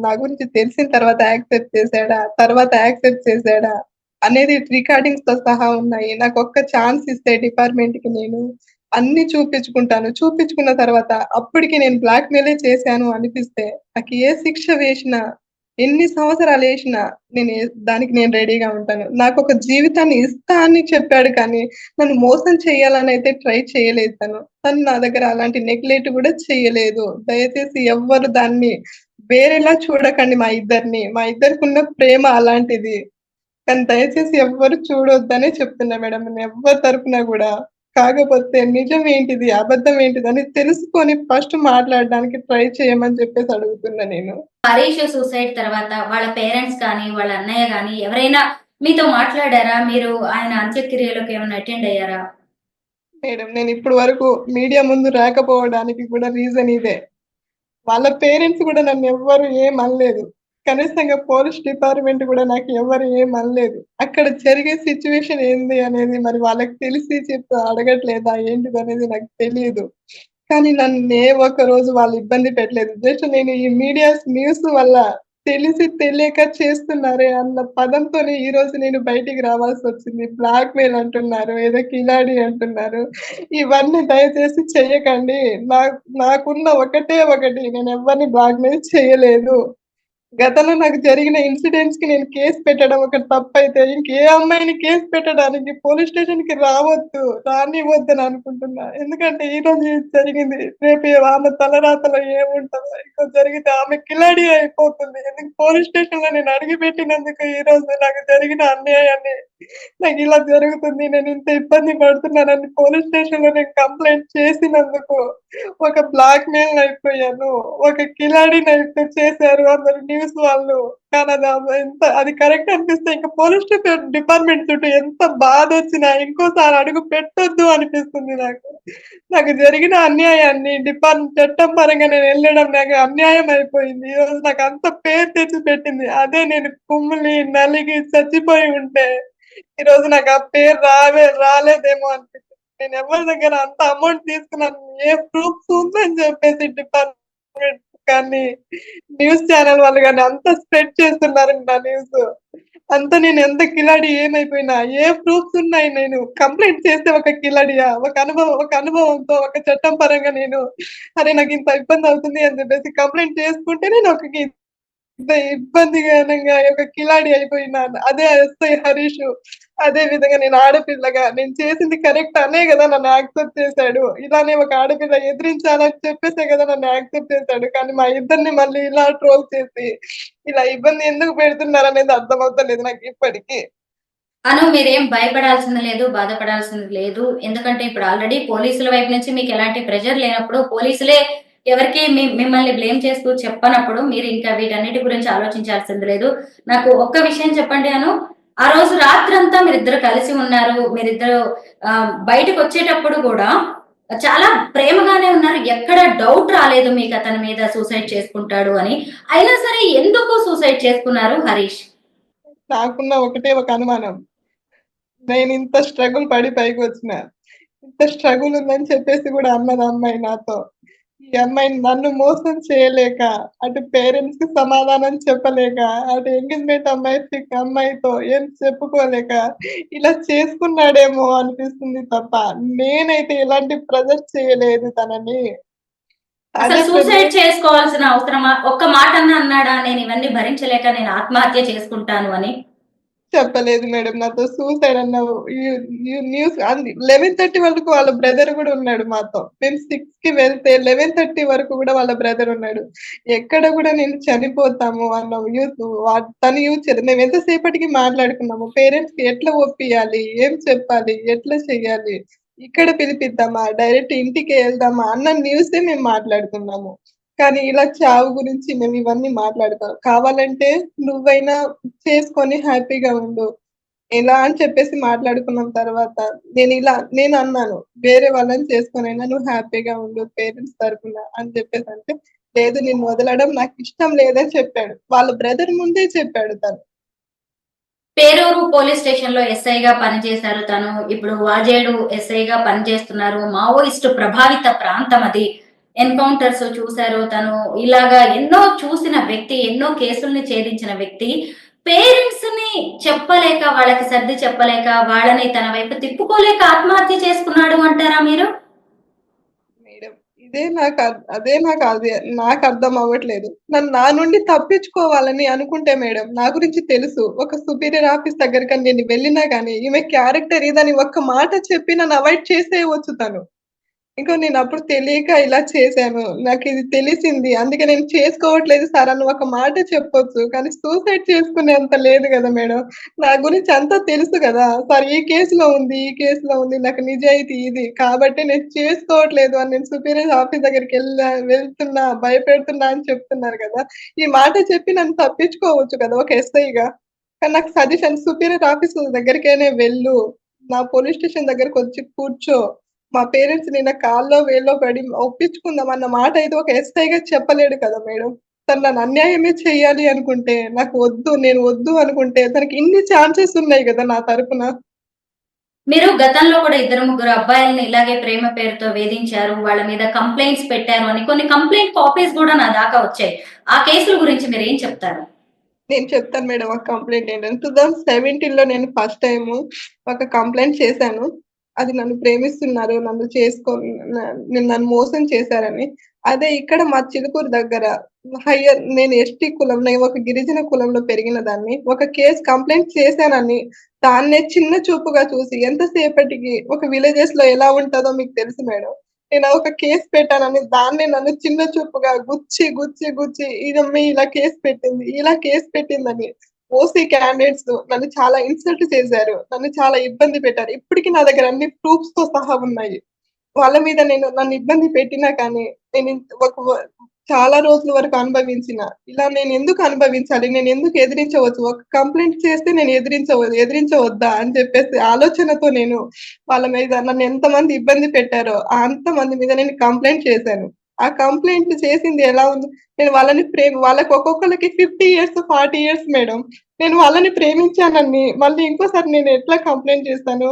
నా గురించి తెలిసిన తర్వాత యాక్సెప్ట్ చేసాడా? తర్వాత యాక్సెప్ట్ చేసాడా? అనేది రికార్డింగ్స్‌తో సహా ఉన్నాయి. నాకొక్క ఛాన్స్ ఇస్తే డిపార్ట్మెంట్‌కి నేను అన్నీ చూపించుకుంటాను. చూపించుకున్న తర్వాత అప్పటికి నేను బ్లాక్‌మెయిలే చేశాను అనిపిస్తే, నాకు ఏ శిక్ష వేసినా, ఎన్ని సంవత్సరాలేసినా దానికి నేను రెడీగా ఉంటాను. నాకొక జీవితాన్ని ఇస్తా అని చెప్పాడు కానీ, నన్ను మోసం చేయాలనైతే ట్రై చేయలేదు తను. తను నా దగ్గర అలాంటి నెగ్లెక్ట్ గూడా చేయలేదు. దయచేసి ఎవ్వరు దాన్ని వేరేలా చూడకండి మా ఇద్దరిని. మా ఇద్దరికున్న ప్రేమ అలాంటిది. కానీ దయచేసి ఎవ్వరు చూడొద్దనే చెప్తున్నా మేడం. నేను ఎవ్వరి తరపున గూడా. కాకపోతే నిజం ఏంటిది? అబద్ధం ఏంటిదని తెలుసుకొని ఫస్ట్ మాట్లాడడానికి ట్రై చేయమని చెప్పేసి అడుగుతున్నా నేను. హరీష్ సూసైడ్ తర్వాత వాళ్ళ పేరెంట్స్ కానీ, వాళ్ళ అన్నయ్య గానీ ఎవరైనా మీతో మాట్లాడారా? మీరు ఆయన అంత్యక్రియలకు ఏమైనా అటెండ్ అయ్యారా? మేడం నేను ఇప్పటి వరకు మీడియా ముందు రాకపోవడానికి కూడా రీజన్ ఇదే. వాళ్ళ పేరెంట్స్ గూడా నన్నెవ్వరు ఏమనలేదు. కనీసంగా పోలీస్ డిపార్ట్‌మెంట్ గూడా నాకు ఎవ్వరు ఏమనలేదు. అక్కడ జరిగే సిట్యుయేషన్ ఏంది అనేది మరి వాళ్ళకి తెలిసి అడగట్లేదా ఏంటిదనేది నాకు తెలీదు. కానీ నన్ను ఏ ఒక్క రోజు వాళ్ళు ఇబ్బంది పెట్టలేదు. జస్ట్ నేను ఈ న్యూస్ వల్ల తెలిసి తెలియక చేస్తున్నారే అన్న పదంతోనే ఈరోజు నేను బయటికి రావాల్సొచ్చింది. బ్లాక్‌మెయిల్ అంటున్నారు. ఏదో కిలాడి అంటున్నారు. ఇవన్నీ దయచేసి చెయ్యకండి. నాకున్న ఒకటే ఒకటి నేనెవ్వరిని బ్లాక్‌మెయిల్ చేయలేదు. గతంలో నాకు జరిగిన ఇన్సిడెంట్స్‌కి నేను కేస్ పెట్టడం ఒక తప్పైతే, ఇంకే అమ్మాయిని కేస్ పెట్టడానికి పోలీస్ స్టేషన్‌కి రానివ్వద్దని అనుకుంటున్నా. ఎందుకంటే ఈరోజు ఇది జరిగింది. రేపు ఆమె తలరాతలో ఏముంటదో, ఇంకో జరిగితే ఆమె కిలాడి అయిపోతుంది. ఎందుకు పోలీస్ స్టేషన్‌లో నేను అడుగుపెట్టినందుకు ఈరోజు నాకు జరిగిన అన్యాయాన్ని నాకిలా జరుగుతుంది. నేనింత ఇబ్బంది పడుతున్నానని పోలీస్ స్టేషన్‌లో నేను కంప్లెయింట్ చేసినందుకు ఒక బ్లాక్‌మెయిల్ అయిపోయాను. ఒక కిలాడినయితే చేశారు అందరు న్యూస్ వాళ్ళు. కానీ అది కరెక్ట్ అనిపిస్తే ఇంక పోలీస్ డిపార్ట్మెంట్ చుట్టూ ఎంత బాధొచ్చినా ఇంకోసారి అడుగు పెట్టొద్దు అనిపిస్తుంది నాకు. నాకు జరిగిన అన్యాయాన్ని చట్టం పరంగా నేనెళ్ళడం నాకు అన్యాయం అయిపోయింది. ఈరోజు నాకంత పేరు తెచ్చిపెట్టింది. అదే నేను కుమిలి, నలిగి చచ్చిపోయి ఉంటే ఈరోజు నాకు ఆ పేరు రాలేదేమో అనిపిస్తుంది. నేనెవరి దగ్గర అంత అమౌంట్ తీసుకున్నాను. ఏ ప్రూఫ్స్ ఉందని చెప్పేసి డిపార్ట్మెంట్ కానీ, న్యూస్ ఛానల్ వాళ్ళు గాని అంతా స్ప్రెడ్ చేస్తున్నారండి నా న్యూస్. నేను ఎంత కిలాడి ఏమైపోయినా, ఏ ప్రూఫ్స్ ఉన్నాయి నేను కంప్లెయింట్ చేస్తే ఒక కిలాడియా? ఒక అనుభవంతో ఒక చట్టం పరంగా నేను అరే నాకింత ఇబ్బందవుతుంది అని చెప్పేసి కంప్లెయింట్ చేసుకుంటే నేను ఇంత ఇబ్బందికరంగా ఒక కిలాడి అయిపోయినాను. అదే ఎస్ఐ హరీషు. అదే విధంగా నేను ఆడపిల్లగా నేను చేసింది కరెక్ట్ అనే గదా నన్ను యాక్సెప్ట్ చేశాడు. ఇలానే ఒక ఆడపిల్ల ఎదిరించాలని చెప్పేసే గదా నన్ను యాక్సెప్ట్ చేశాడు. కానీ మా ఇద్దరిని మళ్ళీ ఇలా ట్రోల్ చేసి, ఇలా ఇబ్బంది ఎందుకు పెడుతున్నారనేది అర్థమవుతలేదు నాకిప్పటికి. మీరేం భయపడాల్సింది లేదు, బాధపడాల్సింది లేదు. ఎందుకంటే ఇప్పుడు ఆల్రెడీ పోలీసుల వైపు నుంచి మీకు ఎలాంటి ప్రెషర్ లేనప్పుడు, పోలీసులే ఎవరికి మిమ్మల్ని బ్లేమ్ చేస్తూ చెప్పనప్పుడు మీరు ఇంకా వీటన్నిటి గురించి ఆలోచించాల్సింది లేదు. నాకు ఒక్క విషయం చెప్పండి ఆ రోజు రాత్రంతా మీరిద్దరు కలిసి ఉన్నారు. మీరిద్దరు బయటకు వచ్చేటప్పుడు కూడా చాలా ప్రేమగానే ఉన్నారు. ఎక్కడ డౌట్ రాలేదు మీకు అతని మీద సూసైడ్ చేసుకుంటాడు అని. అయినా సరే ఎందుకు సూసైడ్ చేసుకున్నారు హరీష్? నాకున్న ఒకటే ఒక అనుమానం. నేనింత స్ట్రగుల్ పడి పైకొచ్చిన. ఇంత స్ట్రగుల్ ఉందని చెప్పేసి గూడా అన్నది ఆ అమ్మాయి నాతో. ఈ అమ్మాయి నన్ను మోసం చేయలేక, అటు పేరెంట్స్‌కి సమాధానం చెప్పలేక, అటు ఎంగేజ్‌మెంట్ అమ్మాయితో ఏం చెప్పుకోలేక, ఇలా చేసుకున్నాడేమో అనిపిస్తుంది తప్ప, నేనైతే ఎలాంటి ప్రెజర్ చేయలేదు తనని. అసలు అదే సూసైడ్ చేసుకోవాల్సిన అవసరమా? ఒక్క మాట అన్నాడా నేను ఇవన్నీ భరించలేక నేను ఆత్మహత్య చేసుకుంటాను అని? చెప్పలేదు మేడం. నాతో సూసైడ్ అన్న న్యూస్ 11:30 వరకు వాళ్ళ బ్రదర్ కూడా ఉన్నాడు మాతో. మేము 6కి వెళ్తే 11:30 వరకు కూడా వాళ్ళ బ్రదర్ ఉన్నాడు. ఎక్కడ కూడా నేను చనిపోతాము అన్న తను యూజ్ చేయలేదు. మేము ఎంతసేపటికి మాట్లాడుకున్నాము. పేరెంట్స్‌కి ఎట్లా ఒప్పియాలి? ఏం చెప్పాలి? ఎట్లా చేయాలి? ఇక్కడ పిలిపిద్దామా? డైరెక్ట్ ఇంటికే వెళ్దామా? అన్న న్యూసే మేము మాట్లాడుకున్నాము. కానీ ఇలా చావు గురించి మేము ఇవన్నీ మాట్లాడుకోం. కావాలంటే నువ్వైనా చేసుకొని హ్యాపీగా ఉండు. ఎలా అని చెప్పేసి మాట్లాడుకున్నాం తర్వాత నేను అన్నాను. వేరే వాళ్ళని చేసుకొనైనా నువ్వు హ్యాపీగా ఉండు పేరెంట్స్ తరపున అని చెప్పేసి అంటే, లేదు నిన్ను వదలడం నాకు ఇష్టం లేదని చెప్పాడు. వాళ్ళ బ్రదర్ ముందే చెప్పాడు తను. పేరూరు పోలీస్ స్టేషన్ లో ఎస్ఐగా పనిచేశారు తను. ఇప్పుడు వాజేడు ఎస్ఐగా పనిచేస్తున్నారు. మావోయిస్టు ప్రభావిత ప్రాంతం అది. ఎన్కౌంటర్స్ చూశారు తను. ఇలాగా ఎన్నో చూసిన వ్యక్తి, ఎన్నో కేసుల్ని ఛేదించిన వ్యక్తి. పేరెంట్స్ ని చెప్పలేక, వాళ్ళకి సర్ది చెప్పలేక, వాళ్ళని తన వైపు తిప్పుకోలేక ఆత్మహత్య చేసుకున్నాడు అంటారా మీరు? మేడం నాకు అర్థం అవ్వట్లేదు. నా నుండి తప్పించుకోవాలని అనుకుంటే మేడం, నా గురించి తెలుసు. ఒక సుపీరియర్ ఆఫీస్ దగ్గరకని నేను వెళ్ళినా గానీ, ఈమె క్యారెక్టర్ ఇదని ఒక్క మాట చెప్పి నన్ను అవాయిడ్ చేసేయవచ్చు తను. ఇంకో నేనప్పుడు తెలియక ఇలా చేశాను. నాకిది తెలిసింది. అందుకే నేను చేసుకోవట్లేదు సార్ అని ఒక మాట చెప్పొచ్చు. కానీ సూసైడ్ చేసుకునేంత లేదు గదా మేడం. నా గురించి అంతా తెలుసు గదా! సార్ ఈ కేస్‌లో ఉంది, ఈ కేస్‌లో ఉంది. నాకు నిజాయితీ ఇది. కాబట్టి నేను చేసుకోవట్లేదు అని నేను సుపీరియర్ ఆఫీస్ వెళ్తున్నా, భయపెడుతున్నా అని చెప్తున్నారు గదా! ఈ మాట చెప్పి నన్ను తప్పించుకోవచ్చు కదా! ఒక ఎస్ఐగా. కానీ నాకు సజెషన్ సుపీరియర్ ఆఫీసర్ దగ్గరికైనా వెళ్ళు. నా పోలీస్ స్టేషన్ దగ్గరకొచ్చి కూర్చో. మా పేరెంట్స్ నిన్న కాల్లో, వేళ్ళో పడి ఒప్పించుకుందాం అన్న మాట అయితే ఒక ఎస్ఐగా చెప్పలేడు కదా మేడం. తను నన్ను అన్యాయమే చేయాలి అనుకుంటే, నేను వద్దు అనుకుంటే తనకి ఇన్ని ఛాన్సెస్ ఉన్నాయి గదా నా తరపున. మీరు గతంలో కూడా 2-3 అబ్బాయిల్ని ఇలాగే ప్రేమ పేరుతో వేధించారు, వాళ్ళ మీద కంప్లైంట్స్ పెట్టారు అని కొన్ని కంప్లైంట్ కాపీస్ కూడా నా దాకా వచ్చాయి. ఆ కేసుల గురించి మీరు ఏం చెప్తారు? నేను చెప్తాను మేడం ఆ కంప్లైంట్ ఏంటని. 2017లో నేను ఫస్ట్ టైము ఒక కంప్లైంట్ చేశాను. అది నన్ను ప్రేమిస్తున్నారు. నన్ను మోసం చేశారని. అదే ఇక్కడ మా చిలుకూరు దగ్గర నేను ఎస్టీ కులం. నేను ఒక గిరిజన కులంలో పెరిగిన దాన్ని. ఒక కేస్ కంప్లైంట్ చేశానని దాన్నే చిన్న చూపుగా చూసి ఎంతసేపటికి ఒక విలేజెస్‌లో ఎలా ఉంటదో మీకు తెలుసు మేడం. నేను ఒక కేస్ పెట్టానని దాన్నే నన్ను చిన్న చూపుగా గుచ్చి ఇదమ్మి ఇలా కేస్ పెట్టిందని ఓసీ క్యాండిడేట్స్ నన్ను చాలా ఇన్సల్ట్ చేశారు. నన్ను చాలా ఇబ్బంది పెట్టారు. ఇప్పటికి నా దగ్గర అన్ని ప్రూఫ్స్‌తో సహా ఉన్నాయి. వాళ్ళ మీద నన్ను ఇబ్బంది పెట్టినా కానీ నేను చాలా రోజుల వరకు అనుభవించిన. ఇలా నేనెందుకు అనుభవించాలి? నేనెందుకు ఎదిరించవచ్చు? ఒక కంప్లెయింట్ చేస్తే నేను ఎదిరించవద్దా అని చెప్పేసి ఆలోచనతో నేను వాళ్ళ మీద నన్ను ఎంతమంది ఇబ్బంది పెట్టారో అంతమంది మీద నేను కంప్లెయింట్ చేశాను. ఆ కంప్లెయింట్ చేసింది ఎలా ఉంది? వాళ్ళకి ఒక్కొక్కళ్ళకి 50 ఇయర్స్, 40 ఇయర్స్ మేడం. నేను వాళ్ళని ప్రేమించానని మళ్ళీ ఇంకోసారి నేను ఎట్లా కంప్లెయింట్ చేస్తాను?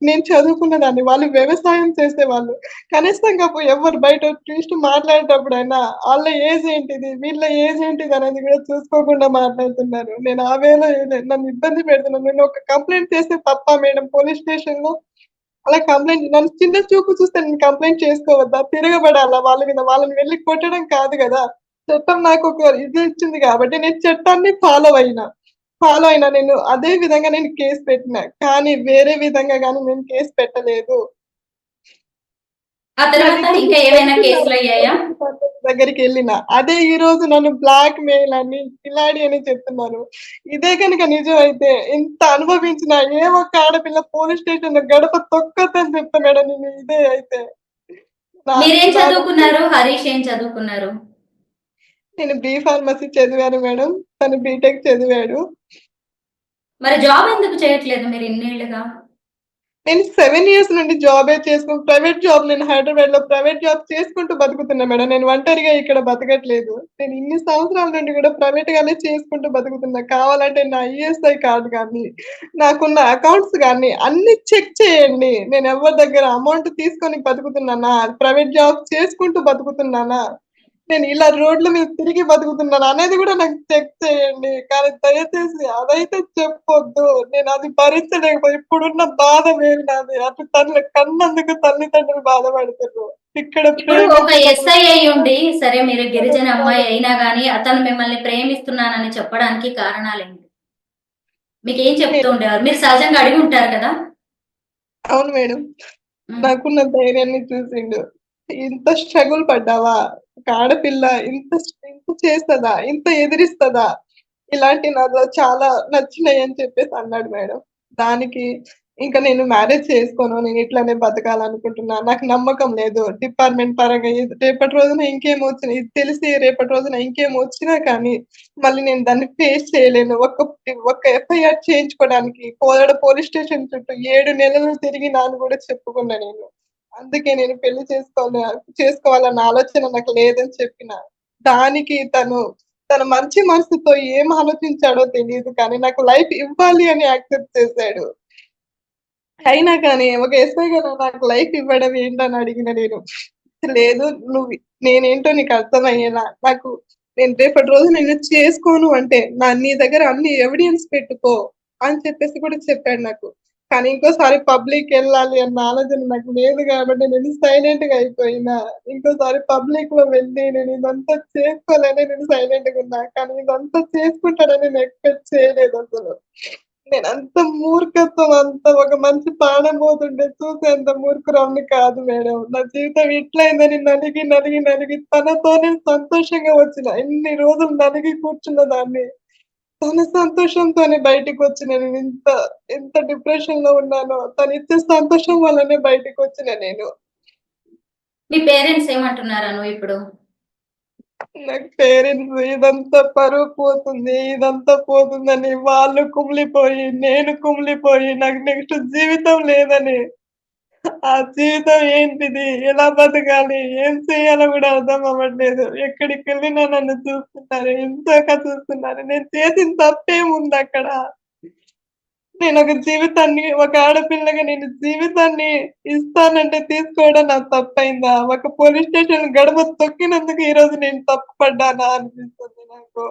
నేను చదువుకున్నదాన్ని. వాళ్ళు వ్యవసాయం చేసేవాళ్ళు. కనీసంగా ఎవరు బయట అట్‌లీస్ట్ మాట్లాడేటప్పుడైనా ఆళ్ళ ఏజ్ ఏంటిది? వీళ్ళ ఏజ్ ఏంటిది అనేది కూడా చూసుకోకుండా మాట్లాడుతున్నారు. నేను ఆ వేలో నన్ను ఇబ్బంది పెడుతున్నారు. నేను ఒక కంప్లెయింట్ చేస్తే తప్పా మేడం పోలీస్ స్టేషన్‌లో? అలా నన్ను చిన్న చూపు చూస్తే నేను కంప్లెయింట్ చేసుకోవద్దా? తిరగబడాలా వాళ్ళ మీద? వాళ్ళని వెళ్లి కొట్టడం కాదు గదా! చట్టం నాకొక ఇది ఇచ్చింది కాబట్టి నేను చట్టాన్ని ఫాలో అయినా నేను అదే విధంగా నేను కేస్ పెట్టినా. కానీ వేరే విధంగా గాని నేను కేస్ పెట్టలేదు. ఆ తర్వాత ఇంకా ఏమైనా కేసులయ్యాయా? దగ్గరికెళ్ళిన. అదే ఈరోజు నన్ను బ్లాక్ మెయిల్ అని, కిలాడి అని చెప్తున్నారు. ఇదే గనుక నిజమైతే ఎంత అనుభవించినా ఏ ఒక్క ఆడపిల్ల పోలీస్ స్టేషన్‌లో గడప తొక్కొద్దని చెప్తా మేడం నేను ఇదే అయితే. మీరేం చదువుకున్నారు? హరీష్ ఏం చదువుకున్నారు? నేను ఫార్మసీ చదివాను మేడం. తను బీటెక్ చదివాడు. మరి జాబ్ ఎందుకు చేయట్లేదు మీరు ఇన్నేళ్లుగా? నేను 7 ఇయర్స్ నుండి జాబే ప్రైవేట్ జాబ్ నేను హైదరాబాద్‌లో ప్రైవేట్ జాబ్ చేసుకుంటూ బతుకుతున్నా మేడం. నేను ఒంటరిగా ఇక్కడ బతకట్లేదు. నేను ఇన్ని సంవత్సరాల నుండి కూడా ప్రైవేట్‌గానే చేసుకుంటూ బతుకుతున్నా. కావాలంటే నా ఈఎస్ఐ కార్డ్ గాని, నాకున్న అకౌంట్స్ గాని అన్నీ చెక్ చేయండి. నేను ఎవరి దగ్గర అమౌంట్ తీసుకొని బతుకుతున్నానా? ప్రైవేట్ జాబ్ చేసుకుంటూ బతుకుతున్నానా? నేను ఇలా రోడ్ల మీద తిరిగి బతుకుతున్నాను అనేది కూడా నాకు చెక్ చేయండి. కానీ దయచేసి అదైతే చెప్పొద్దు. నేను అది ఇప్పుడున్న బాధ వేరు నాది. అటు కన్నందుకు తల్లిదండ్రులు బాధపడుతుర్రు. ఇక్కడ ఇప్పుడు ఒక ఎస్ఐ అయ్యుండి, సరే మీరు గిరిజన అమ్మాయి అయినా గాని అతను మిమ్మల్ని ప్రేమిస్తున్నానని చెప్పడానికి కారణాలేంటి? మీకు ఏం చెప్తూ ఉండేవారు? మీరు సహజంగా అడిగి ఉంటారు కదా? అవును మేడం. నాకున్న ధైర్యాన్ని చూసిండు. ఇంత స్ట్రగుల్ పడ్డావా? ఒక ఆడపిల్ల ఇంత ఇంత చేస్తదా? ఇంత ఎదిరిస్తదా? ఇలాంటి నాలో చాలా నచ్చినాయి అని చెప్పేసి అన్నాడు మేడం. దానికి ఇంక నేను మ్యారేజ్ చేసుకోను. నేను ఇట్లనే బతకాలనుకుంటున్నా. నాకు నమ్మకం లేదు. డిపార్ట్‌మెంట్ పరంగా రేపటి రోజున ఇంకేమొచ్చినా ఇది తెలిసి రేపటి రోజున ఇంకేమొచ్చినా కానీ మళ్ళీ నేను దాన్ని ఫేస్ చేయలేను. ఒక్క ఎఫ్ఐఆర్ చేయించుకోవడానికి కోదాడ పోలీస్ స్టేషన్ చుట్టూ 7 నెలలు తిరిగినా అని కూడా చెప్పుకున్నా నేను. అందుకే నేను పెళ్లి చేసుకోవాలన్న ఆలోచన నాకు లేదని చెప్పిన. దానికి తన మంచి మనసుతో ఏం ఆలోచించాడో తెలీదు కానీ నాకు లైఫ్ ఇవ్వాలి అని యాక్సెప్ట్ చేశాడు. అయినా కానీ ఒక ఎస్ఐగా నాకు లైఫ్ ఇవ్వడం ఏంటని అడిగిన నేను. లేదు నేనేంటో నీకు అర్థమయ్యేలా నేను రేపటి రోజు నేను చేసుకోను అంటే నీ దగ్గర అన్ని ఎవిడెన్స్ పెట్టుకో అని చెప్పేసి కూడా చెప్పాడు నాకు. కానీ ఇంకోసారి పబ్లిక్‌కెళ్ళాలి అన్న ఆలోచన నాకు లేదు కాబట్టి నేను సైలెంట్‌గా అయిపోయినా. ఇంకోసారి పబ్లిక్‌లో వెళ్ళి నేను ఇదంతా చేసుకోలేనే నేను సైలెంట్‌గా ఉన్నా. కానీ ఇదంతా చేసుకుంటానని నేను ఎక్స్‌పెక్ట్ చేయలేదసలు. నేనంత మూర్ఖత్వం ఒక మంచి ప్రాణం పోతుంటే చూసేంత మూర్ఖురాలిని కాదు మేడం. నా జీవితం ఇట్లయిందని నలిగి తనతోనే సంతోషంగా వచ్చిన. ఇన్ని రోజులు నలిగి కూర్చున్న దాన్ని తన సంతోషంతోనే బయటికొచ్చిన నేను ఎంత డిప్రెషన్‌లో ఉన్నానో తనిచ్చే సంతోషం వల్లనే బయటికొచ్చిన నేను. మీ పేరెంట్స్ ఏమంటున్నారను ఇప్పుడు? నాకు పేరెంట్స్ ఇదంతా పరువు పోతుంది, ఇదంతా పోతుందని వాళ్ళు కుమిలిపోయి, నేను కుమిలిపోయి నాకు నెక్స్ట్ జీవితం లేదని, ఆ జీవితం ఏంటిది? ఎలా బతకాలి? ఏం చేయాలో గూడా అర్థం అవ్వట్లేదు. ఎక్కడికెళ్ళినా నన్ను చూస్తున్నారు. హింసగా చూస్తున్నారు. నేను చేసిన తప్పేముందక్కడ? ఒక ఆడపిల్లగా నేను జీవితాన్ని ఇస్తానంటే తీసుకోవడం నా తప్పయిందా? ఒక పోలీస్ స్టేషన్ గడప తొక్కినందుకు ఈరోజు నేను తప్పు పడ్డానా అనిపిస్తుంది నాకు.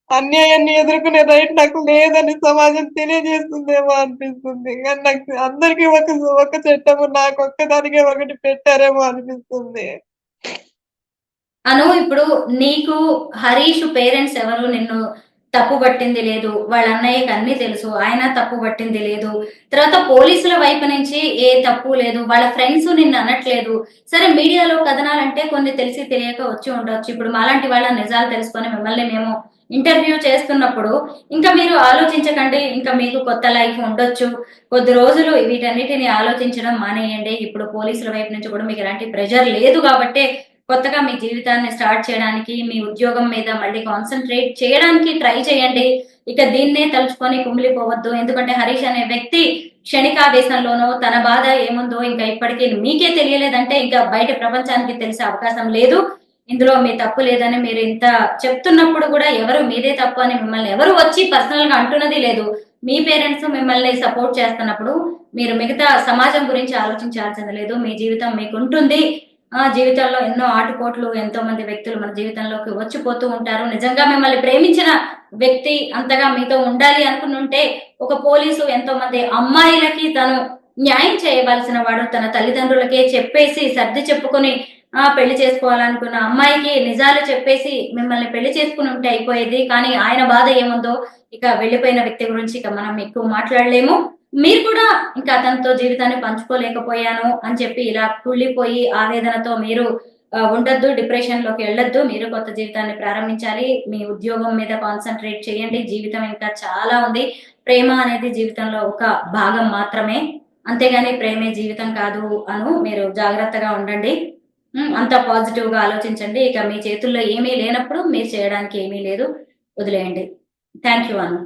అన్యాయాన్ని ఎదుర్కొనే రైట్ నాకు లేదని సమాజం తెలియజేస్తుందేమో అనిపిస్తుంది. కానీ నాకు అందరికీ ఒక చట్టము నాకొక్కదానికే ఒకటి పెట్టారేమో అనిపిస్తుంది. అను ఇప్పుడు నీకు హరీష్ పేరెంట్స్ ఎవరు నిన్ను తప్పు పట్టింది లేదు. వాళ్ళ అన్నయ్యకి అన్నీ తెలుసు. ఆయన తప్పు పట్టింది లేదు. తర్వాత పోలీసుల వైపు నుంచి ఏ తప్పు లేదు. వాళ్ళ ఫ్రెండ్స్ నిన్ను అనట్లేదు. సరే మీడియాలో కథనాలంటే కొన్ని తెలిసి తెలియక వచ్చి ఉండొచ్చు. ఇప్పుడు మాలాంటి వాళ్ళ నిజాలు తెలుసుకొని మిమ్మల్ని మేము ఇంటర్వ్యూ చేస్తున్నప్పుడు ఇంకా మీరు ఆలోచించకండి. ఇంకా మీకు కొత్త లైఫ్ ఉండొచ్చు. కొద్ది రోజులు వీటన్నిటిని ఆలోచించడం మానేయండి. ఇప్పుడు పోలీసుల వైపు నుంచి కూడా మీకు ఎలాంటి ప్రెషర్ లేదు కాబట్టే కొత్తగా మీ జీవితాన్ని స్టార్ట్ చేయడానికి, మీ ఉద్యోగం మీద మళ్ళీ కాన్సంట్రేట్ చేయడానికి ట్రై చేయండి. ఇక దీన్నే తలుచుకొని కుమిలిపోవద్దు. ఎందుకంటే హరీష్ అనే వ్యక్తి క్షణికావేశంలోనో తన బాధ ఏముందో ఇంకా ఇప్పటికీ మీకే తెలియలేదంటే ఇంకా బయట ప్రపంచానికి తెలిసే అవకాశం లేదు. ఇందులో మీ తప్పు లేదని మీరు ఇంత చెప్తున్నప్పుడు కూడా ఎవరు మీదే తప్పు అని మిమ్మల్ని ఎవరు వచ్చి పర్సనల్ గా అంటున్నది లేదు. మీ పేరెంట్స్ మిమ్మల్ని సపోర్ట్ చేస్తున్నప్పుడు మీరు మిగతా సమాజం గురించి ఆలోచించాల్సింది లేదు. మీ జీవితం మీకుంటుంది. జీవితంలో ఎన్నో ఆటుపోట్లు ఎంతో మంది వ్యక్తులు మన జీవితంలోకి వచ్చిపోతూ ఉంటారు. నిజంగా మిమ్మల్ని ప్రేమించిన వ్యక్తి అంతగా మీతో ఉండాలి అనుకునుంటే ఒక పోలీసు ఎంతో మంది అమ్మాయిలకి తను న్యాయం చేయవలసిన వాడు. తన తల్లిదండ్రులకే చెప్పేసి సర్ది చెప్పుకొని పెళ్లి చేసుకోవాలనుకున్న అమ్మాయికి నిజాలు చెప్పేసి మిమ్మల్ని పెళ్లి చేసుకుని ఉంటే అయిపోయేది. కానీ ఆయన బాధ ఏముందో ఇక వెళ్ళిపోయిన వ్యక్తి గురించి ఇక మనం ఎక్కువ మాట్లాడలేము. మీరు కూడా ఇంకా అతనితో జీవితాన్ని పంచుకోలేకపోయాను అని చెప్పి ఇలా కుళ్ళిపోయి ఆవేదనతో మీరు ఉండొద్దు. డిప్రెషన్ లోకి వెళ్ళొద్దు. మీరు కొత్త జీవితాన్ని ప్రారంభించాలి. మీ ఉద్యోగం మీద కాన్సన్ట్రేట్ చేయండి. జీవితం ఇంకా చాలా ఉంది. ప్రేమ అనేది జీవితంలో ఒక భాగం మాత్రమే. అంతేగాని ప్రేమే జీవితం కాదు అను. మీరు జాగ్రత్తగా ఉండండి. అంతా పాజిటివ్ గా ఆలోచించండి. ఇక మీ చేతుల్లో ఏమీ లేనప్పుడు మీరు చేయడానికి ఏమీ లేదు. వదిలేయండి. Thank you Anu.